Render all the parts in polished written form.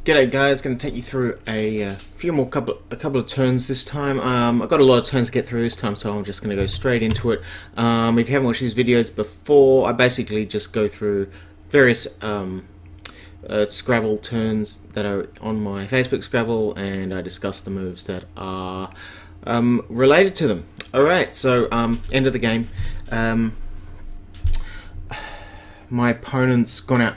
G'day guys, going to take you through a couple of turns this time. I've got a lot of turns to get through this time, so I'm just going to go straight into it. If you haven't watched these videos before, I basically just go through various Scrabble turns that are on my Facebook Scrabble, and I discuss the moves that are related to them. Alright, so end of the game. My opponent's gone out,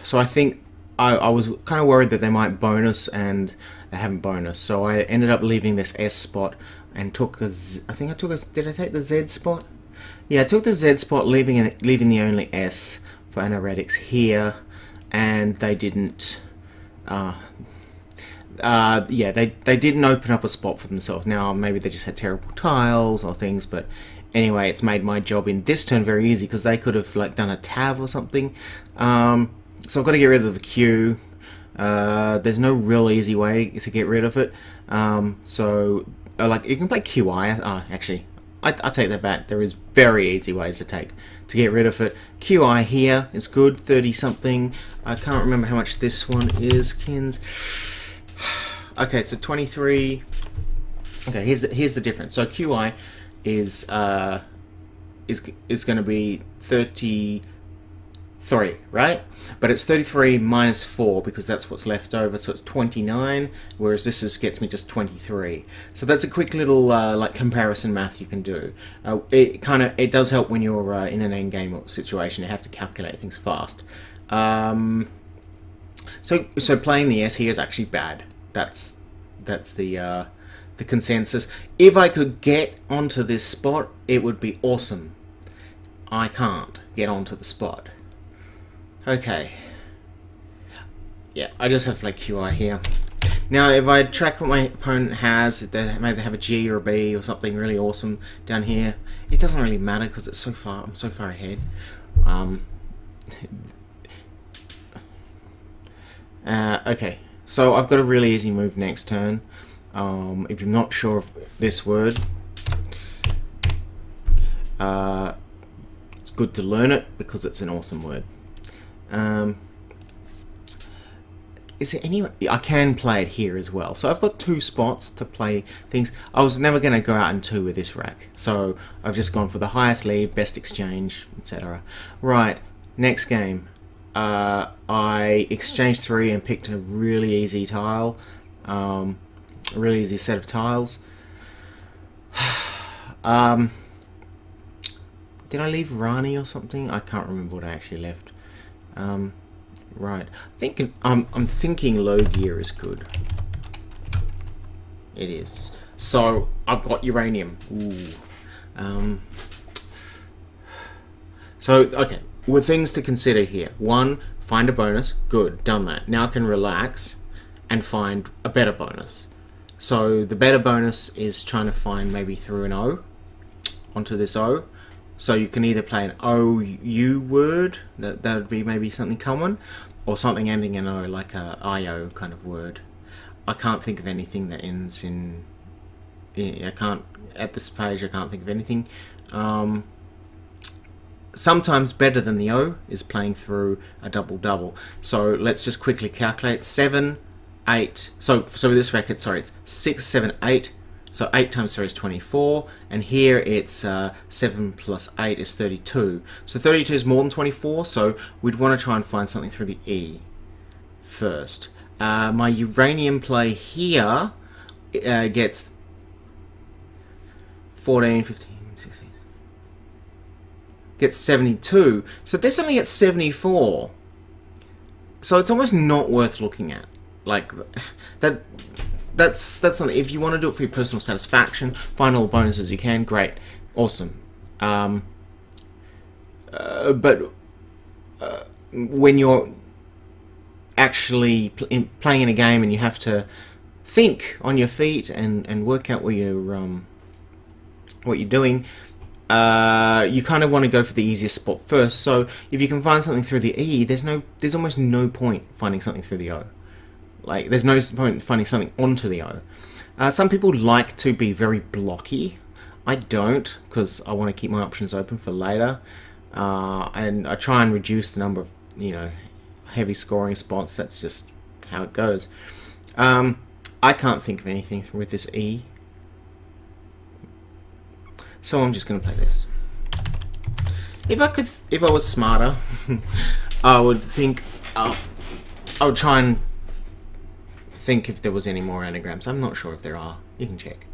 so I think I was kind of worried that they might bonus, and they haven't bonus, so I ended up leaving this S spot and took a did I take the Z spot? Yeah, I took the Z spot, leaving the only S for analytics here, and they didn't yeah, they didn't open up a spot for themselves. Now maybe they just had terrible tiles or things, but anyway, it's made my job in this turn very easy, because they could have like done a tab or something. So I've got to get rid of the Q. There's no real easy way to get rid of it. Like you can play QI. Actually, I take that back. There is very easy ways to get rid of it. QI here is good, 30 something. I can't remember how much this one is, Kins. Okay, so 23. Okay, here's the difference. So QI is going to be 33, right? But it's 33 minus 4, because that's what's left over, so it's 29, whereas this gets me just 23. So that's a quick little like comparison math you can do. It does help when you're in an end game situation. You have to calculate things fast. So playing the S here is actually bad. That's the consensus. If I could get onto this spot, it would be awesome. I can't get onto the spot. Okay. Yeah, I just have to play QI here. Now, if I track what my opponent has, they maybe have a G or a B or something really awesome down here. It doesn't really matter because it's so far. I'm so far ahead. Okay, so I've got a really easy move next turn. If you're not sure of this word, it's good to learn it because it's an awesome word. Is there any? I can play it here as well. So I've got two spots to play things. I was never going to go out in two with this rack, so I've just gone for the highest lead, best exchange, etc. Right, next game. I exchanged 3 and picked a really easy tile, a really easy set of tiles. Did I leave Rani or something? I can't remember what I actually left. Right, I'm thinking low gear is good. It is. So I've got uranium. Ooh. So okay, with things to consider here. 1, find a bonus. Good, done that. Now I can relax and find a better bonus. So the better bonus is trying to find maybe through an O onto this O. So you can either play an OU word, that would be maybe something common, or something ending in O, like a IO kind of word. I can't think of anything that ends in... at this page I can't think of anything. Sometimes better than the O is playing through a double-double. So let's just quickly calculate. 7, 8, so with this record, sorry, it's 6, 7, 8. So 8 times 3 is 24, and here it's 7 plus 8 is 32. So 32 is more than 24, so we'd want to try and find something through the E first. My uranium play here gets 14, 15, 16, gets 72. So this only gets 74. So it's almost not worth looking at. Like that. That's something. If you want to do it for your personal satisfaction, find all the bonuses you can. Great, awesome. But when you're actually playing in a game and you have to think on your feet and work out what you're doing, you kind of want to go for the easiest spot first. So if you can find something through the E, there's almost no point finding something through the O. Like, there's no point finding something onto the O. Some people like to be very blocky. I don't, because I want to keep my options open for later. And I try and reduce the number of, heavy scoring spots. That's just how it goes. I can't think of anything with this E, so I'm just going to play this. If I was smarter, I would try and think if there was any more anagrams. I'm not sure if there are. You can check.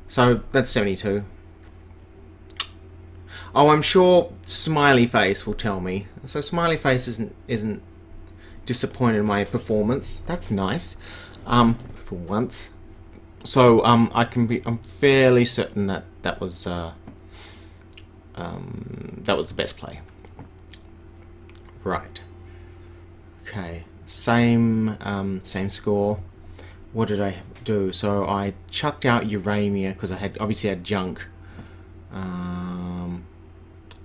So that's 72. Oh, I'm sure Smiley Face will tell me. So Smiley Face isn't disappointed in my performance. That's nice. For once. So I'm fairly certain that was the best play. Right. Okay. Same score. What did I do? So I chucked out Uramia because I obviously had junk.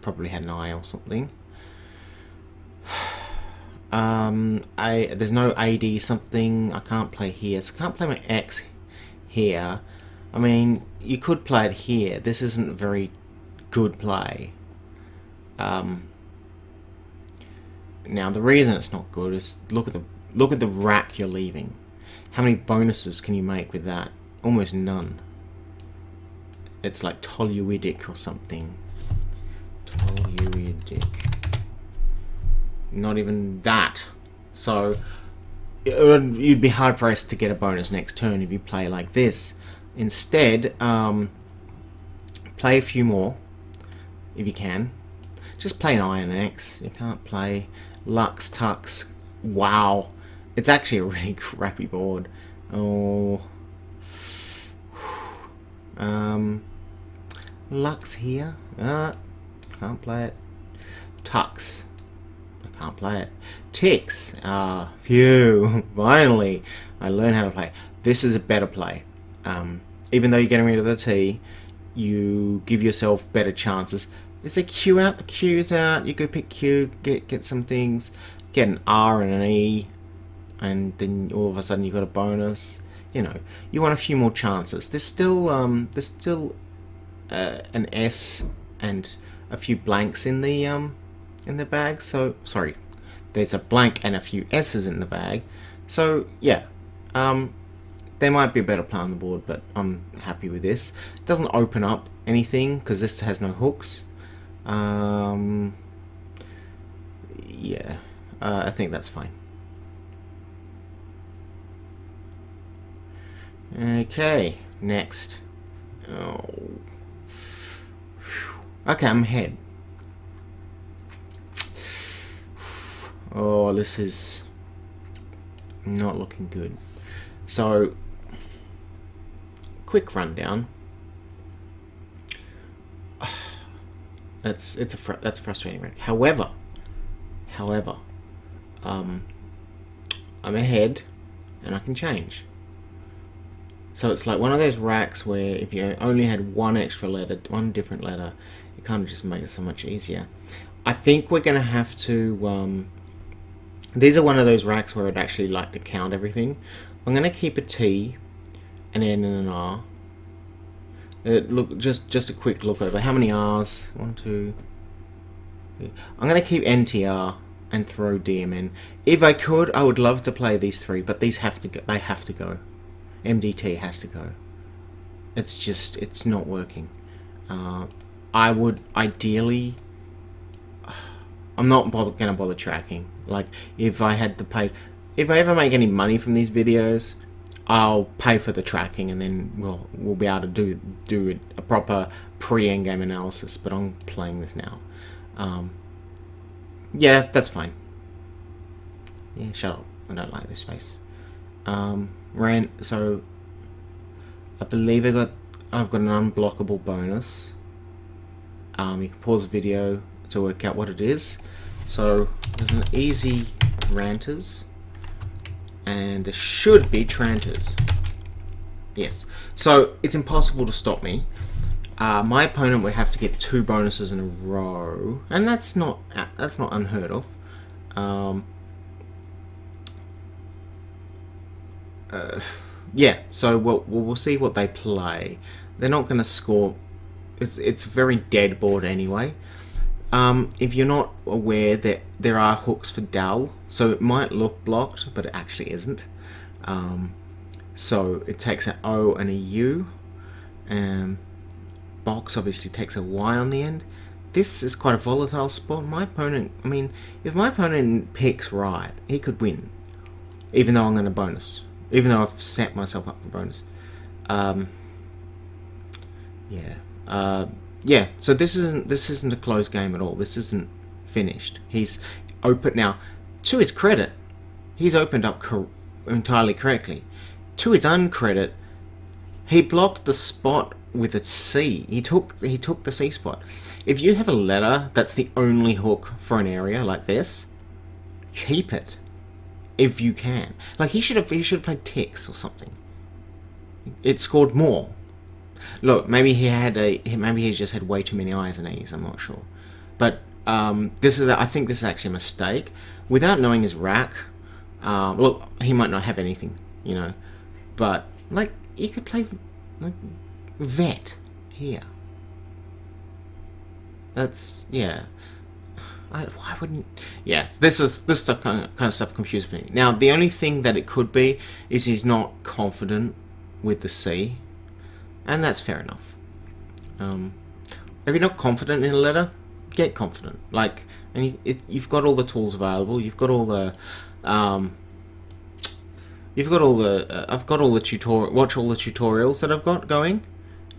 Probably had an eye or something. There's no AD something. I can't play here, so I can't play my X here. I mean, you could play it here. This isn't a very good play. Now the reason it's not good is look at the rack you're leaving. How many bonuses can you make with that? Almost none. It's like Toluidic or something. Toluidic. Not even that. So you'd be hard pressed to get a bonus next turn if you play like this. Instead, play a few more if you can. Just play an I and an X. You can't play Lux Tux. Wow, it's actually a really crappy board. Oh, Lux here. Can't play it. Tux. I can't play it. Ticks. Phew. Finally, I learned how to play. This is a better play. Even though you're getting rid of the T, you give yourself better chances. Is a Q out? The Q's out. You go pick Q, get some things, get an R and an E, and then all of a sudden you got a bonus. You know, you want a few more chances. There's still an S and a few blanks in the bag. So sorry, there's a blank and a few S's in the bag. So yeah, there might be a better play on the board, but I'm happy with this. It doesn't open up anything because this has no hooks. Yeah, I think that's fine. Okay, next. Oh. Okay, I'm ahead. Oh, this is not looking good. So, quick rundown. That's frustrating, right? However, I'm ahead, and I can change. So it's like one of those racks where if you only had one extra letter, one different letter, it kind of just makes it so much easier. I think we're going to have to... these are one of those racks where I'd actually like to count everything. I'm going to keep a T, an N, and an R. Look, just a quick look over. How many R's? 1, 2... 3. I'm going to keep NTR and throw DMN. If I could, I would love to play these three, but these have to go. They have to go. MDT has to go. It's not working. I would ideally... I'm not going to bother tracking. Like, if I had to pay... If I ever make any money from these videos, I'll pay for the tracking, and then we'll be able to do a proper pre-endgame analysis, but I'm playing this now. Yeah, that's fine. Yeah, shut up. I don't like this face. So I believe I've got an unblockable bonus. You can pause the video to work out what it is. So there's an easy ranters, and there should be tranters. Yes. So it's impossible to stop me. My opponent would have to get 2 bonuses in a row, and that's not unheard of. Yeah, so we'll see what they play. They're not going to score. It's a very dead board anyway. if you're not aware that there are hooks for dal, so it might look blocked, but it actually isn't. So it takes an O and a U. Box obviously takes a Y on the end. This is quite a volatile spot. My opponent, I mean, if my opponent picks right, he could win. Even though I'm going to bonus. Even though I've set myself up for bonus. Yeah, so this isn't a close game at all. This isn't finished. He's open now. To his credit, he's opened up entirely correctly. To his uncredit, he blocked the spot with a C. He took the C spot. If you have a letter that's the only hook for an area like this, keep it if you can. Like he should have played ticks or something. It scored more. Look, maybe he just had way too many I's and E's. I'm not sure, but I think this is actually a mistake. Without knowing his rack, look, he might not have anything, but like you could play like vet here. That's why wouldn't? Yeah, this stuff kind of stuff confuses me. Now the only thing that it could be is he's not confident with the C. And that's fair enough. If you're not confident in a letter, get confident. You've got all the tools available. I've got all the tutorial. Watch all the tutorials that I've got going.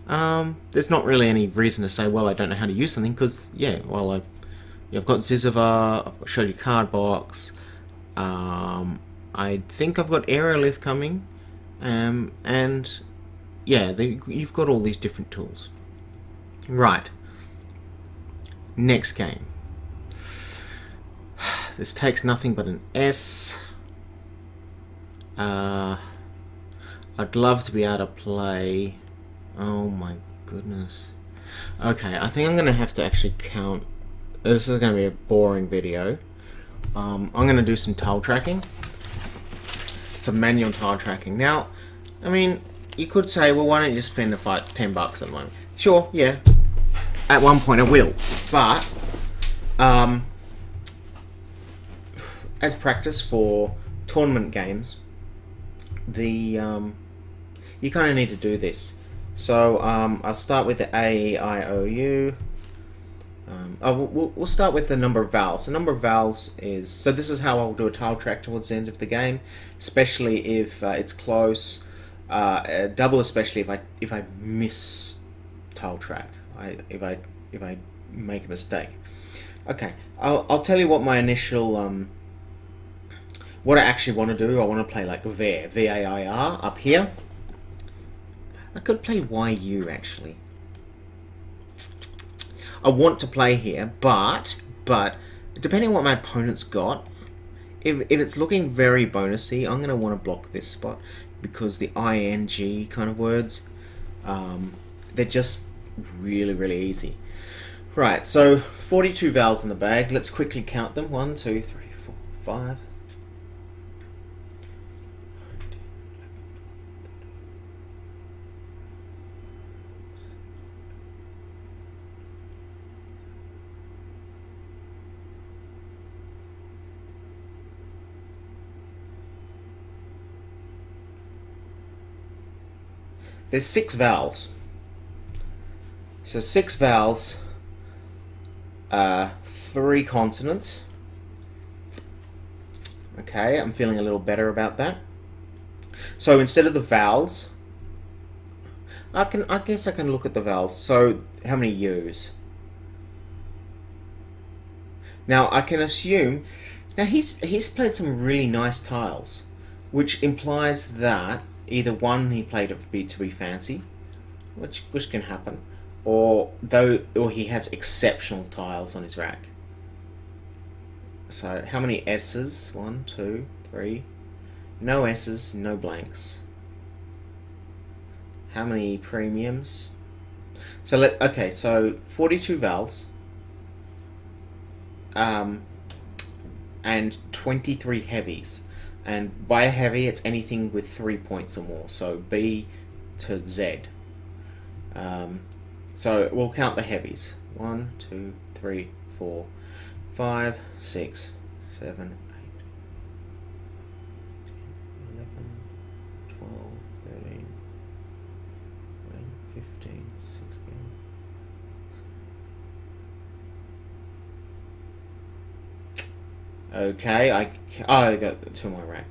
There's not really any reason to say, well, I don't know how to use something, because I've got Zizovar. I've showed you card box. I think I've got Aerolith coming, and yeah, you've got all these different tools. Right. Next game. This takes nothing but an S. I'd love to be able to play. Oh my goodness. Okay, I think I'm going to have to actually count. This is going to be a boring video. I'm going to do some tile tracking. Some manual tile tracking. Now, I mean, you could say, well, why don't you spend $10 at the moment? Sure, yeah. At one point I will. But, as practice for tournament games, you kind of need to do this. So, I'll start with the A, I, O, U. We'll start with the number of vowels. The number of vowels is... So this is how I'll do a tile track towards the end of the game, especially if it's close. Double, especially if I miss tile track, if I make a mistake. Okay, I'll tell you what my initial what I actually want to do. I want to play like VAIR up here. I could play YU actually. I want to play here, but depending on what my opponent's got, if it's looking very bonusy, I'm going to want to block this spot. Because the ING kind of words, they're just really, really easy. Right, so 42 vowels in the bag. Let's quickly count them. 1, 2, 3, 4, 5. There's 6 vowels. So 6 vowels, 3 consonants. Okay, I'm feeling a little better about that. So instead of the vowels, I guess I can look at the vowels. So how many U's? Now I can assume. Now he's played some really nice tiles, which implies that either one, he played it to be fancy, which can happen, or he has exceptional tiles on his rack. So how many S's? 1, 2, 3. No S's, no blanks. How many premiums? So so 42 vowels, and 23 heavies. And by heavy, it's anything with 3 points or more. So B to Z. So we'll count the heavies. 1, 2, 3, 4, 5, 6, 7, 8, 11, 12, 13, 14, 15, 16. Okay, I got 2 on my rack.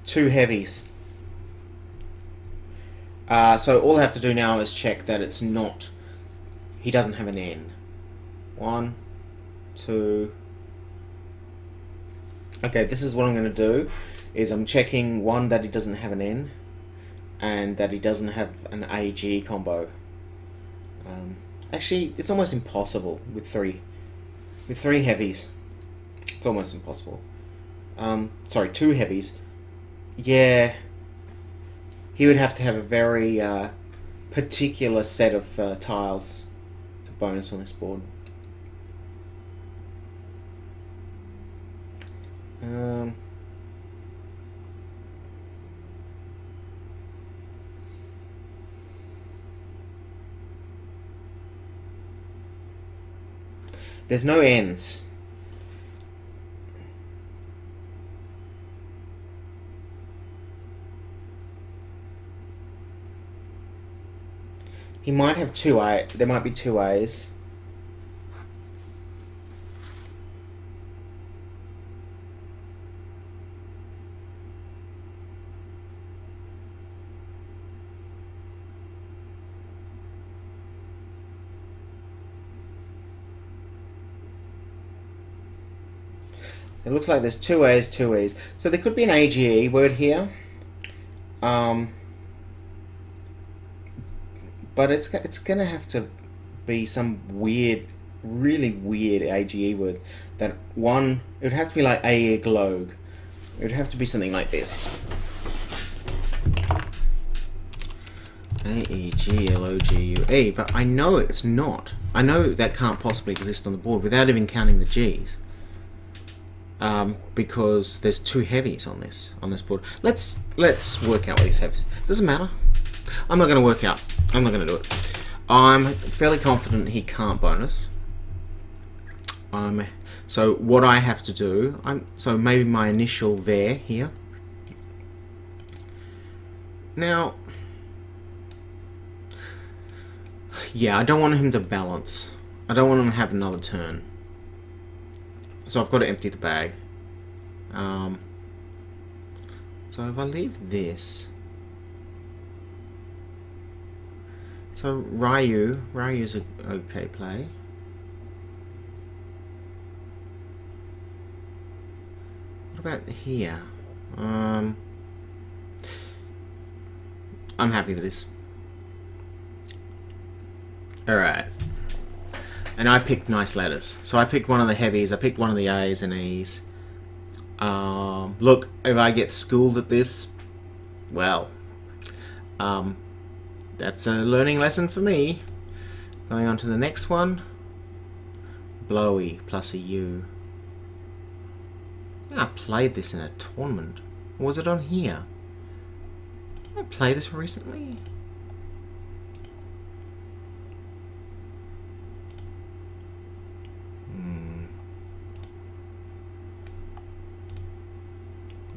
2 heavies. So all I have to do now is check that it's not... He doesn't have an N. 1, 2... Okay, this is what I'm going to do. Is I'm checking, 1, that he doesn't have an N. And that he doesn't have an AG combo. Actually, it's almost impossible with 3. With 3 heavies. It's almost impossible. Sorry, 2 heavies. Yeah... He would have to have a very particular set of tiles to bonus on this board. There's no ends. He might have 2 A. There might be 2 A's. It looks like there's 2 A's, 2 E's. So there could be an AGE word here. But it's going to have to be some weird, really weird AGE word. That one, it would have to be like aeglog. It would have to be something like this. AEGLOGUE. But I know it's not. I know that can't possibly exist on the board without even counting the G's. Because there's 2 heavies on this board. Let's work out what these heavies. Doesn't matter. I'm not going to work out. I'm not going to do it. I'm fairly confident he can't bonus. So what I have to do, so maybe my initial there here. Now, yeah, I don't want him to balance. I don't want him to have another turn. So I've got to empty the bag. So if I leave this, so Ryu's an okay play. What about here? I'm happy with this. Alright. And I picked nice letters. So I picked one of the heavies, I picked one of the A's and E's. Look, if I get schooled at this, well, that's a learning lesson for me. Going on to the next one. Blowy plus a U. I played this in a tournament. Or was it on here? Did I play this recently?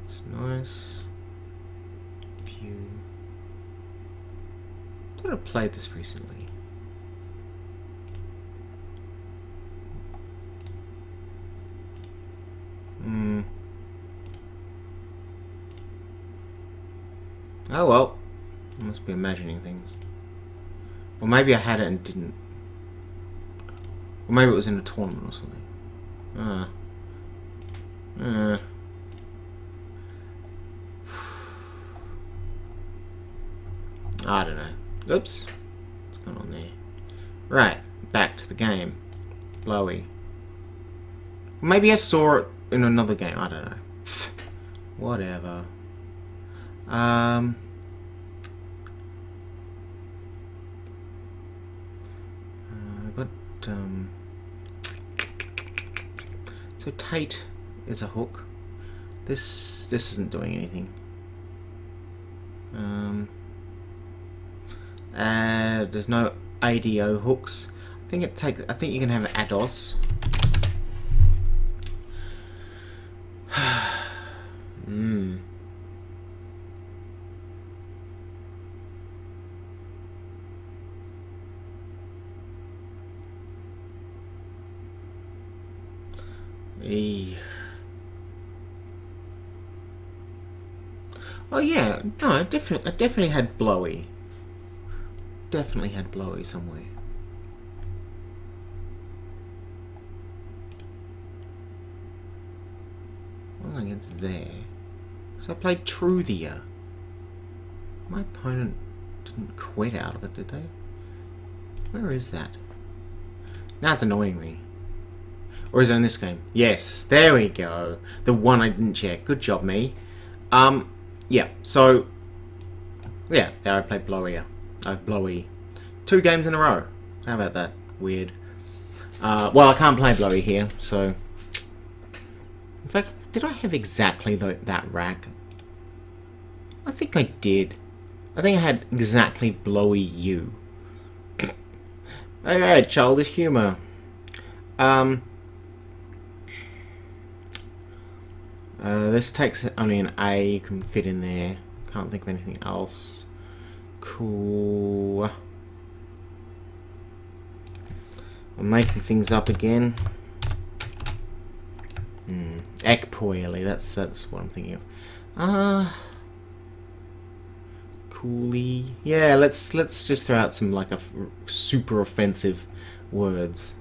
It's nice. View. I thought I played this recently. Oh well. I must be imagining things. Or maybe I had it and didn't. Or maybe it was in a tournament or something. I don't know. Oops. What's going on there? Right. Back to the game. Blowy. Maybe I saw it in another game. I don't know. Whatever. I got so Tate is a hook. This isn't doing anything. There's no ADO hooks. I I think you can have ADOS. Hmm. Oh yeah, no, I definitely had blowy. Definitely had blowy somewhere. Well, I get to there. So I played Truthier. My opponent didn't quit out of it, did they? Where is that? Now it's annoying me. Or is it in this game? Yes, there we go. The one I didn't check. Good job, me. Yeah, so... Yeah, there I played Blowier. Blowy. 2 games in a row. How about that? Weird. Well, I can't play Blowy here, so... In fact, did I have exactly that rack? I think I did. I think I had exactly Blowy U. Alright, childish humour. This takes only an A, can fit in there. Can't think of anything else. Cool. I'm making things up again. Ekpoily, that's what I'm thinking of. Coolie. Yeah, let's just throw out some like super offensive words.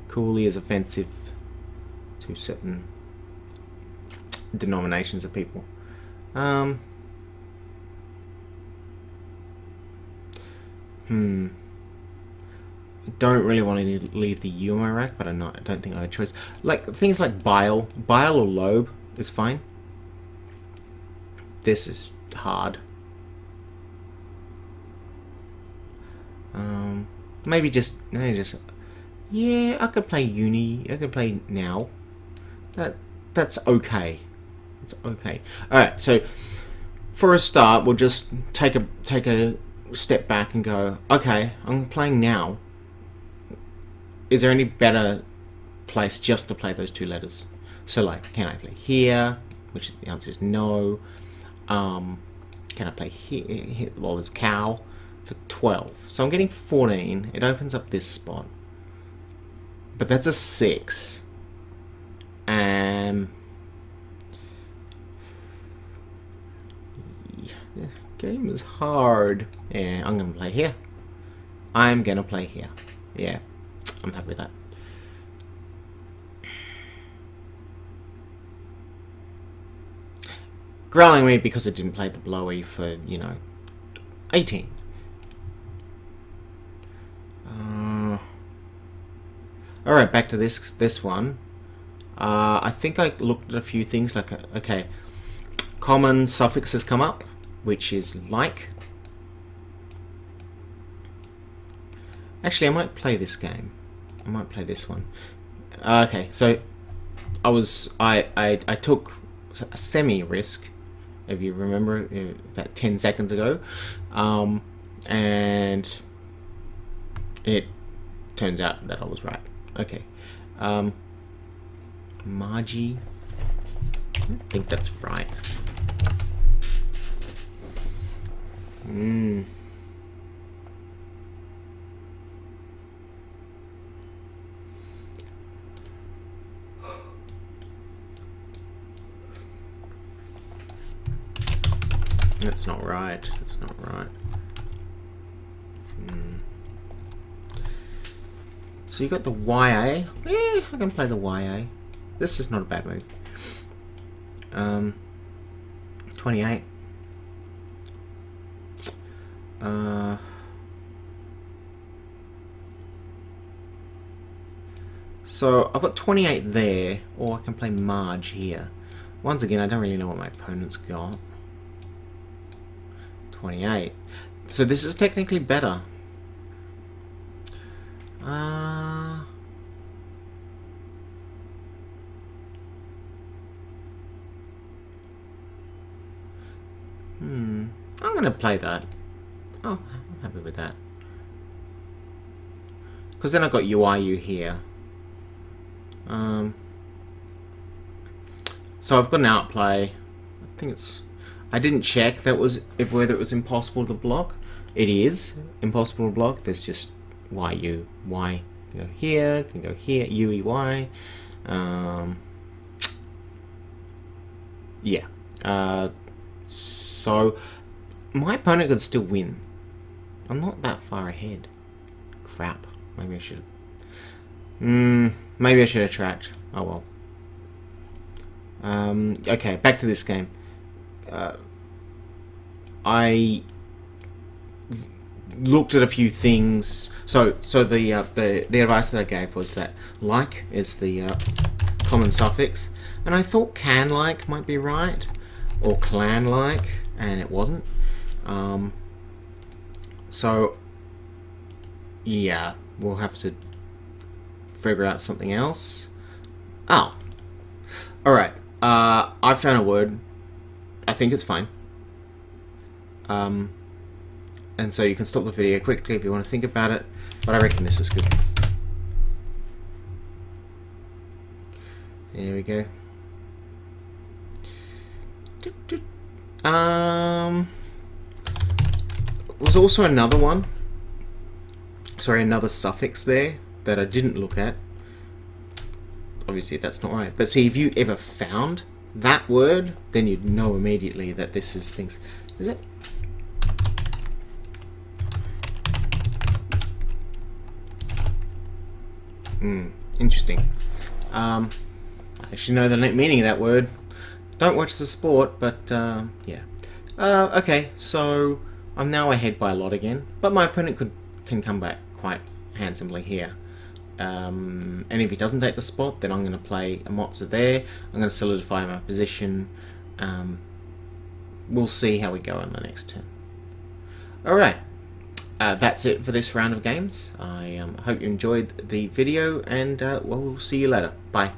Coolie is offensive to certain denominations of people. I don't really want to leave the U in my rack, but I don't think I had a choice. Like things like bile or lobe is fine. This is hard. Maybe just yeah. I could play uni. I could play now. That's okay. It's okay. All right. So for a start, we'll just take a step back and go. Okay, I'm playing now. Is there any better place just to play those 2 letters? So like, can I play here? Which the answer is no. Can I play here? Well, there's cow for 12. So I'm getting 14. It opens up this spot. But that's a 6. The game is hard. Yeah, I'm going to play here. I'm going to play here. Yeah, I'm happy with that. Growling me because I didn't play the blowy for, 18. Alright, back to this one. I think I looked at a few things like, okay, common suffixes come up, which is like. Actually, I might play this game. I might play this one. Okay, so I took a semi-risk, if you remember, about 10 seconds ago, and it turns out that I was right. Okay, Margie. I don't think that's right. That's not right. That's not right. So you got the YA. Yeah, I can play the YA. This is not a bad move. 28. So I've got 28 there, or I can play Marge here. Once again, I don't really know what my opponent's got. 28. So this is technically better. I'm gonna play that. Oh, I'm happy with that. because then I've got UIU here. So I've got an outplay. I think it's. I didn't check whether it was impossible to block. It is impossible to block. There's just YU Y can go here, UEY. Yeah. So my opponent could still win. I'm not that far ahead. Crap. Maybe I should. Maybe I should attract. Oh well. Okay, back to this game. I looked at a few things. So the advice that I gave was that like is the common suffix, and I thought can-like might be right, or clan-like, and it wasn't. So yeah, we'll have to figure out something else. Oh, all right. I found a word. I think it's fine. And so you can stop the video quickly if you want to think about it, but I reckon this is good. There we go. Was also another one. Sorry, another suffix there that I didn't look at. Obviously that's not right. But see, if you ever found that word, then you'd know immediately that this is things. Is it? Interesting. I actually know the meaning of that word. Don't watch the sport, but yeah. Okay, so I'm now ahead by a lot again, but my opponent can come back quite handsomely here. And if he doesn't take the spot, then I'm going to play a Mozza there. I'm going to solidify my position. We'll see how we go on the next turn. Alright, that's it for this round of games. I hope you enjoyed the video, and we'll see you later. Bye.